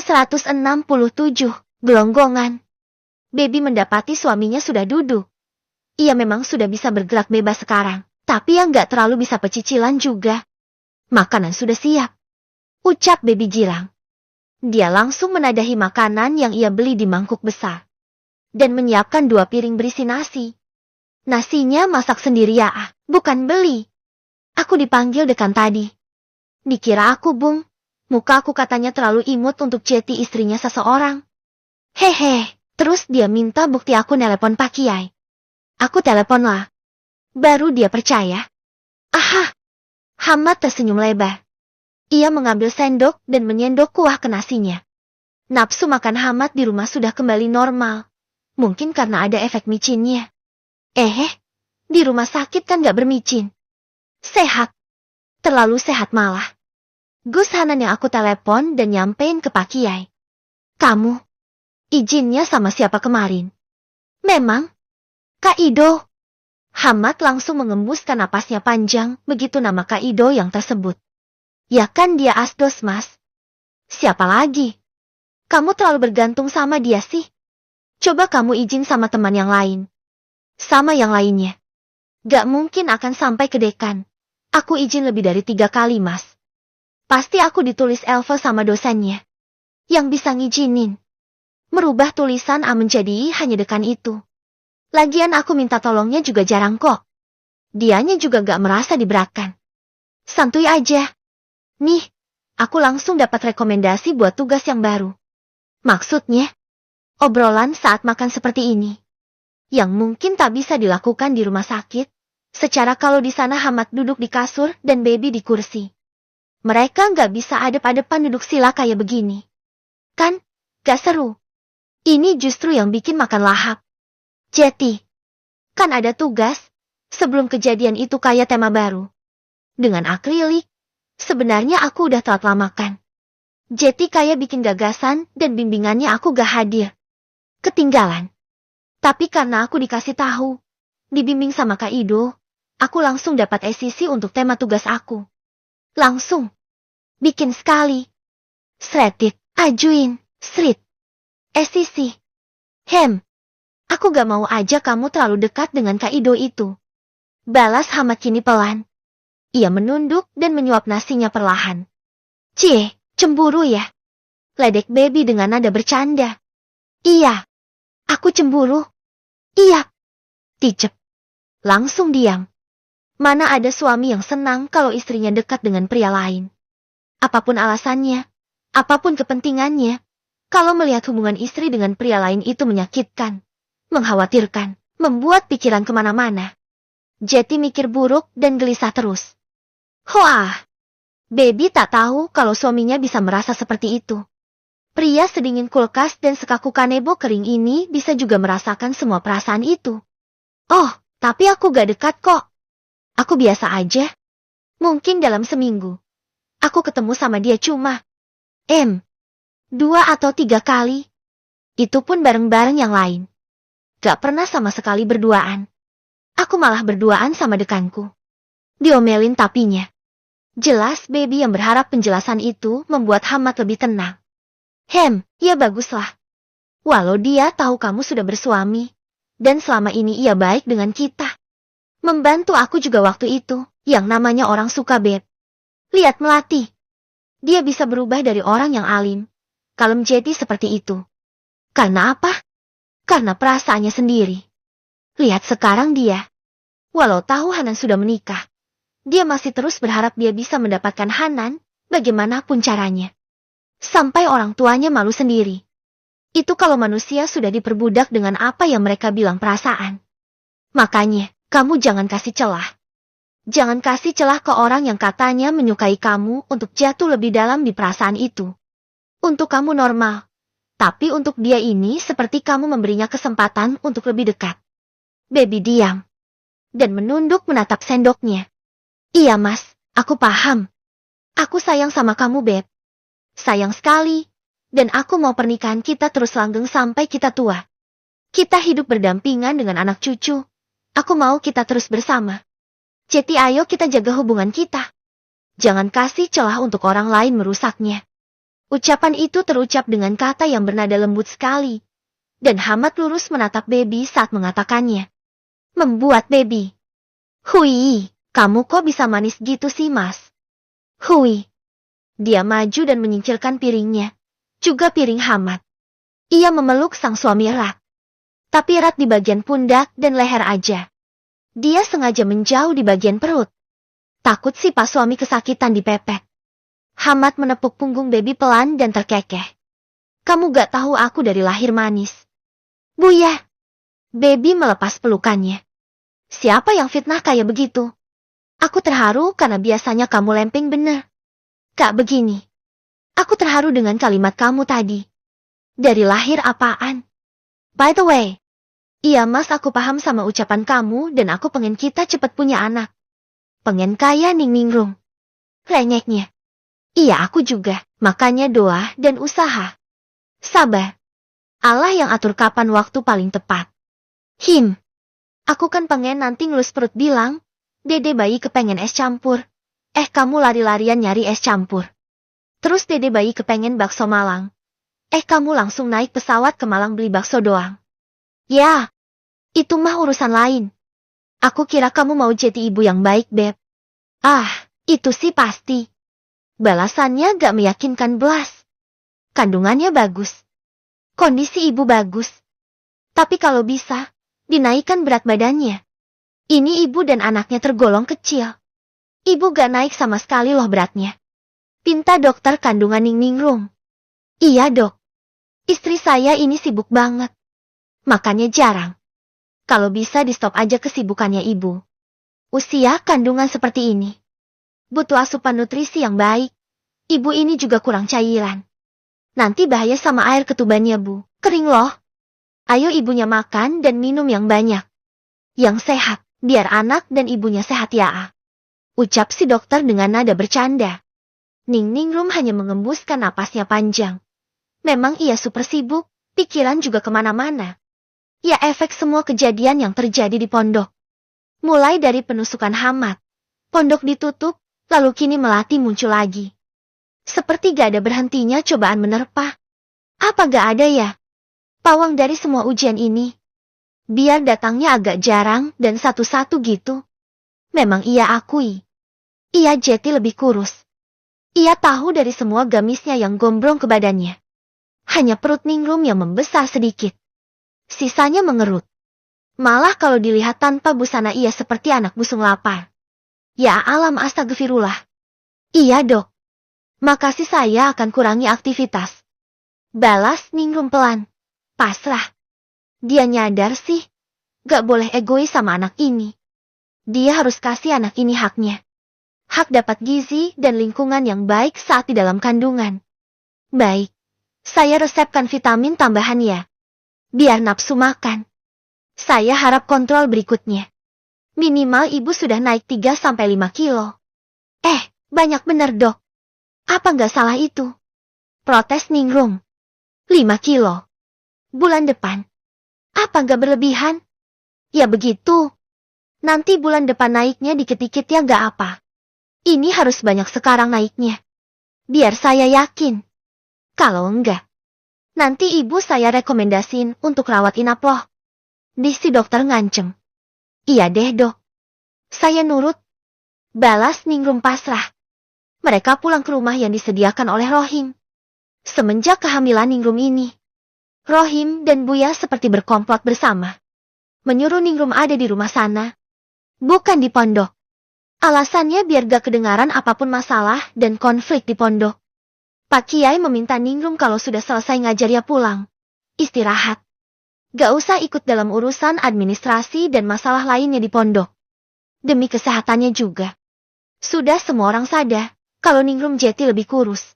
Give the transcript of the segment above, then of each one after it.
ke-167, gelonggongan. Baby mendapati suaminya sudah duduk. Ia memang sudah bisa bergerak bebas sekarang, tapi yang gak terlalu bisa pecicilan juga. Makanan sudah siap, ucap Baby girang. Dia langsung menadahi makanan yang ia beli di mangkuk besar. Dan menyiapkan 2 piring berisi nasi. Nasinya masak sendiri ya, bukan beli. Aku dipanggil dekan tadi. Dikira aku bung. Muka aku katanya terlalu imut untuk Jeti istrinya seseorang. Hehe, terus dia minta bukti aku nelepon Pak Kiai. Aku telepon lah. Baru dia percaya. Aha! Hamad tersenyum lebar. Ia mengambil sendok dan menyendok kuah ke nasinya. Nafsu makan Hamad di rumah sudah kembali normal. Mungkin karena ada efek micinnya. Di rumah sakit kan gak bermicin. Sehat. Terlalu sehat malah. Gus Hanan yang aku telepon dan nyampein ke Pak Kiai. Kamu, izinnya sama siapa kemarin? Memang? Kak Ido. Hamad langsung mengembuskan napasnya panjang, begitu nama Kak Ido yang tersebut. Ya kan dia asdos mas. Siapa lagi? Kamu terlalu bergantung sama dia sih. Coba kamu izin sama teman yang lain. Sama yang lainnya. Gak mungkin akan sampai ke dekan. Aku izin lebih dari 3 kali mas. Pasti aku ditulis Elva sama dosennya. Yang bisa ngizinin. Merubah tulisan A menjadi I hanya dekan itu. Lagian aku minta tolongnya juga jarang kok. Dianya juga gak merasa diberatkan. Santuy aja. Nih, aku langsung dapat rekomendasi buat tugas yang baru. Maksudnya, obrolan saat makan seperti ini. Yang mungkin tak bisa dilakukan di rumah sakit. Secara kalau di sana Hamad duduk di kasur dan Baby di kursi. Mereka gak bisa adep-adepan duduk sila kayak begini. Kan, gak seru. Ini justru yang bikin makan lahap. Jeti, kan ada tugas, sebelum kejadian itu kayak tema baru. Dengan akrilik, sebenarnya aku udah telat lamakan. Jeti kayak bikin gagasan dan bimbingannya aku gak hadir. Ketinggalan. Tapi karena aku dikasih tahu, dibimbing sama Kak Ido, aku langsung dapat SCC untuk tema tugas aku. Langsung. Bikin sekali. Sretit, ajuin, srit. SCC. Aku gak mau aja kamu terlalu dekat dengan Kak Ido itu. Balas Hamad kini pelan. Ia menunduk dan menyuap nasinya perlahan. Cie, cemburu ya? Ledek Baby dengan nada bercanda. Iya. Aku cemburu. Iya. Ticep. Langsung diam. Mana ada suami yang senang kalau istrinya dekat dengan pria lain. Apapun alasannya, apapun kepentingannya, kalau melihat hubungan istri dengan pria lain itu menyakitkan, mengkhawatirkan, membuat pikiran kemana-mana. Jeti mikir buruk dan gelisah terus. Baby tak tahu kalau suaminya bisa merasa seperti itu. Pria sedingin kulkas dan sekaku kanebo kering ini bisa juga merasakan semua perasaan itu. Oh, tapi aku gak dekat kok. Aku biasa aja. Mungkin dalam seminggu. Aku ketemu sama dia cuma 2 atau 3 kali. Itu pun bareng-bareng yang lain. Gak pernah sama sekali berduaan. Aku malah berduaan sama dekanku. Diomelin tapinya. Jelas Baby yang berharap penjelasan itu membuat Hamad lebih tenang. Ya baguslah. Walau dia tahu kamu sudah bersuami. Dan selama ini ia baik dengan kita. Membantu aku juga waktu itu, yang namanya orang suka beb. Lihat Melati. Dia bisa berubah dari orang yang alim, kalem Jeti seperti itu. Karena apa? Karena perasaannya sendiri. Lihat sekarang dia. Walau tahu Hanan sudah menikah, dia masih terus berharap dia bisa mendapatkan Hanan, bagaimanapun caranya. Sampai orang tuanya malu sendiri. Itu kalau manusia sudah diperbudak dengan apa yang mereka bilang perasaan. Makanya, kamu jangan kasih celah. Jangan kasih celah ke orang yang katanya menyukai kamu untuk jatuh lebih dalam di perasaan itu. Untuk kamu normal. Tapi untuk dia ini seperti kamu memberinya kesempatan untuk lebih dekat. Baby diam. Dan menunduk menatap sendoknya. Iya mas, aku paham. Aku sayang sama kamu beb. Sayang sekali. Dan aku mau pernikahan kita terus langgeng sampai kita tua. Kita hidup berdampingan dengan anak cucu. Aku mau kita terus bersama. Jeti ayo kita jaga hubungan kita. Jangan kasih celah untuk orang lain merusaknya. Ucapan itu terucap dengan kata yang bernada lembut sekali. Dan Hamad lurus menatap Baby saat mengatakannya. Membuat Baby. Hui, kamu kok bisa manis gitu sih mas? Hui. Dia maju dan menyingkirkan piringnya. Juga piring Hamad. Ia memeluk sang suami erat. Tapi erat di bagian pundak dan leher aja. Dia sengaja menjauh di bagian perut. Takut si pas suami kesakitan dipepet. Hamad menepuk punggung Baby pelan dan terkekeh. Kamu gak tahu aku dari lahir manis. Buya. Baby melepas pelukannya. Siapa yang fitnah kayak begitu? Aku terharu karena biasanya kamu lempeng bener. Kak begini. Aku terharu dengan kalimat kamu tadi. Dari lahir apaan? By the way. Iya mas, aku paham sama ucapan kamu dan aku pengen kita cepet punya anak. Pengen kaya Ning Ningrung. Renyeknya. Iya aku juga, makanya doa dan usaha. Sabar. Allah yang atur kapan waktu paling tepat. Aku kan pengen nanti ngelus perut bilang, Dede bayi kepengen es campur. Kamu lari-larian nyari es campur. Terus Dede bayi kepengen bakso Malang. Kamu langsung naik pesawat ke Malang beli bakso doang. Ya, itu mah urusan lain. Aku kira kamu mau jadi ibu yang baik, Beb. Itu sih pasti. Balasannya gak meyakinkan belas. Kandungannya bagus. Kondisi ibu bagus. Tapi kalau bisa, dinaikkan berat badannya. Ini ibu dan anaknya tergolong kecil. Ibu gak naik sama sekali loh beratnya. Pinta dokter kandungan Ning Ningrung. Iya dok. Istri saya ini sibuk banget. Makanya jarang. Kalau bisa di stop aja kesibukannya ibu. Usia kandungan seperti ini. Butuh asupan nutrisi yang baik. Ibu ini juga kurang cairan. Nanti bahaya sama air ketubannya bu. Kering loh. Ayo ibunya makan dan minum yang banyak. Yang sehat, biar anak dan ibunya sehat ya. Ucap si dokter dengan nada bercanda. Ning Ningrum hanya mengembuskan napasnya panjang. Memang ia super sibuk, pikiran juga kemana-mana. Ya efek semua kejadian yang terjadi di pondok. Mulai dari penusukan Hamad. Pondok ditutup, lalu kini Melati muncul lagi. Seperti gak ada berhentinya cobaan menerpa. Apa gak ada ya? Pawang dari semua ujian ini. Biar datangnya agak jarang dan satu-satu gitu. Memang ia akui. Ia jadi lebih kurus. Ia tahu dari semua gamisnya yang gombrong ke badannya. Hanya perut Ningrum yang membesar sedikit. Sisanya mengerut. Malah kalau dilihat tanpa busana ia seperti anak busung lapar. Ya alam astagfirullah. Iya dok. Makasih saya akan kurangi aktivitas. Balas Ningrum pelan. Pasrah. Dia nyadar sih. Gak boleh egois sama anak ini. Dia harus kasih anak ini haknya. Hak dapat gizi dan lingkungan yang baik saat di dalam kandungan. Baik. Saya resepkan vitamin tambahan ya. Biar nafsu makan. Saya harap kontrol berikutnya. Minimal ibu sudah naik 3-5 kilo. Banyak bener dok. Apa nggak salah itu? Protes Ningrum. 5 kilo. Bulan depan. Apa nggak berlebihan? Ya begitu. Nanti bulan depan naiknya dikit-dikit ya nggak apa. Ini harus banyak sekarang naiknya. Biar saya yakin. Kalau enggak, nanti ibu saya rekomendasin untuk rawat inap loh. Si dokter ngancem. Iya deh dok. Saya nurut. Balas Ningrum pasrah. Mereka pulang ke rumah yang disediakan oleh Rohim. Semenjak kehamilan Ningrum ini, Rohim dan Buya seperti berkomplot bersama. Menyuruh Ningrum ada di rumah sana. Bukan di pondok. Alasannya biar gak kedengaran apapun masalah dan konflik di pondok. Pak Kiai meminta Ningrum kalau sudah selesai ngajar ya pulang. Istirahat. Gak usah ikut dalam urusan administrasi dan masalah lainnya di pondok. Demi kesehatannya juga. Sudah semua orang sadar kalau Ningrum jadi lebih kurus.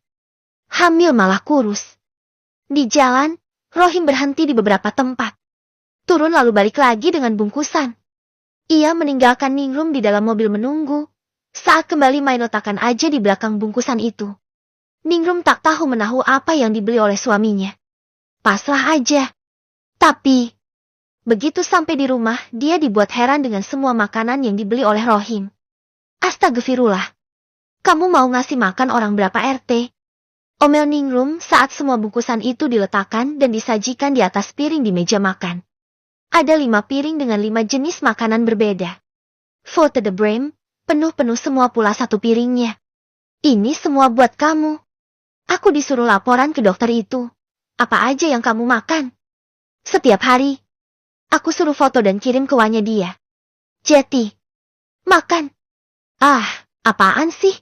Hamil malah kurus. Di jalan, Rohim berhenti di beberapa tempat. Turun lalu balik lagi dengan bungkusan. Ia meninggalkan Ningrum di dalam mobil menunggu. Saat kembali main letakkan aja di belakang bungkusan itu. Ningrum tak tahu menahu apa yang dibeli oleh suaminya. Pasrah aja. Tapi, begitu sampai di rumah, dia dibuat heran dengan semua makanan yang dibeli oleh Rohim. Astagfirullah. Kamu mau ngasih makan orang berapa RT? Omel Ningrum saat semua bungkusan itu diletakkan dan disajikan di atas piring di meja makan. Ada 5 piring dengan 5 jenis makanan berbeda. Vote the brim, penuh-penuh semua pula satu piringnya. Ini semua buat kamu. Aku disuruh laporan ke dokter itu. Apa aja yang kamu makan? Setiap hari. Aku suruh foto dan kirim ke wanya dia. Jetty. Makan. Ah, apaan sih?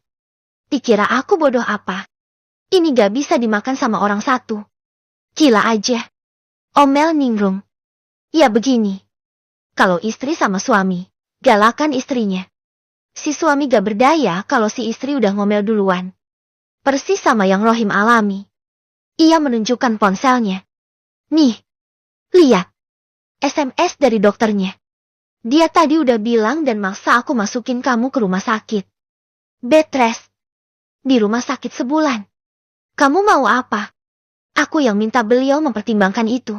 Dikira aku bodoh apa? Ini gak bisa dimakan sama orang satu. Gila aja. Omel Ningrum. Ya begini. Kalau istri sama suami, galakan istrinya. Si suami gak berdaya kalau si istri udah ngomel duluan. Persis sama yang Rohim alami. Ia menunjukkan ponselnya. Nih. Lihat. SMS dari dokternya. Dia tadi udah bilang dan maksa aku masukin kamu ke rumah sakit. Bed rest. Di rumah sakit sebulan. Kamu mau apa? Aku yang minta beliau mempertimbangkan itu.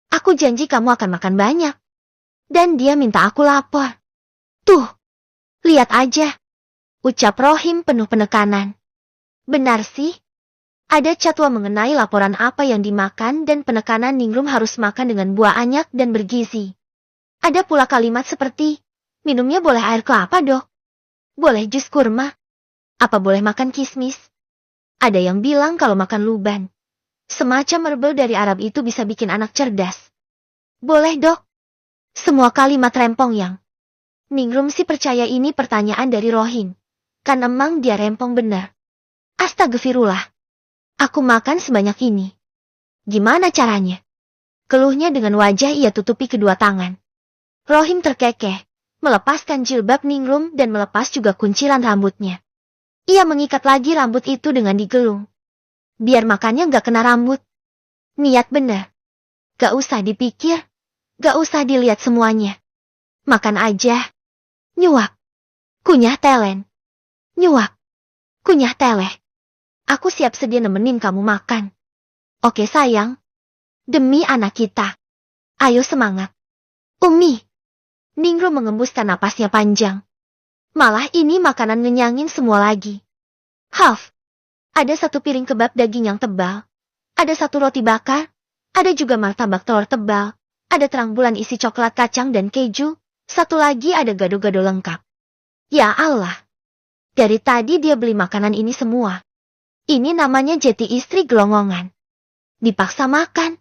Aku janji kamu akan makan banyak. Dan dia minta aku lapor. Tuh. Lihat aja. Ucap Rohim penuh penekanan. Benar sih. Ada catwa mengenai laporan apa yang dimakan dan penekanan Ningrum harus makan dengan buah anyak dan bergizi. Ada pula kalimat seperti, minumnya boleh air kelapa dok. Boleh jus kurma. Apa boleh makan kismis? Ada yang bilang kalau makan luban. Semacam herbal dari Arab itu bisa bikin anak cerdas. Boleh dok. Semua kalimat rempong yang. Ningrum sih percaya ini pertanyaan dari Rohim. Kan emang dia rempong benar. Astagfirullah. Aku makan sebanyak ini. Gimana caranya? Keluhnya dengan wajah ia tutupi kedua tangan. Rohim terkekeh, melepaskan jilbab Ningrum dan melepas juga kunciran rambutnya. Ia mengikat lagi rambut itu dengan digelung. Biar makannya gak kena rambut. Niat bener. Gak usah dipikir. Gak usah dilihat semuanya. Makan aja. Nyuap. Kunyah telen. Nyuap. Kunyah teleh. Aku siap sedia nemenin kamu makan. Oke sayang. Demi anak kita. Ayo semangat. Umi. Ningrum mengembuskan napasnya panjang. Malah ini makanan ngenyangin semua lagi. Haf. Ada 1 piring kebab daging yang tebal. Ada 1 roti bakar. Ada juga martabak telur tebal. Ada terang bulan isi coklat kacang dan keju. 1 lagi ada gado-gado lengkap. Ya Allah. Dari tadi dia beli makanan ini semua. Ini namanya Jetty istri gelongongan. Dipaksa makan.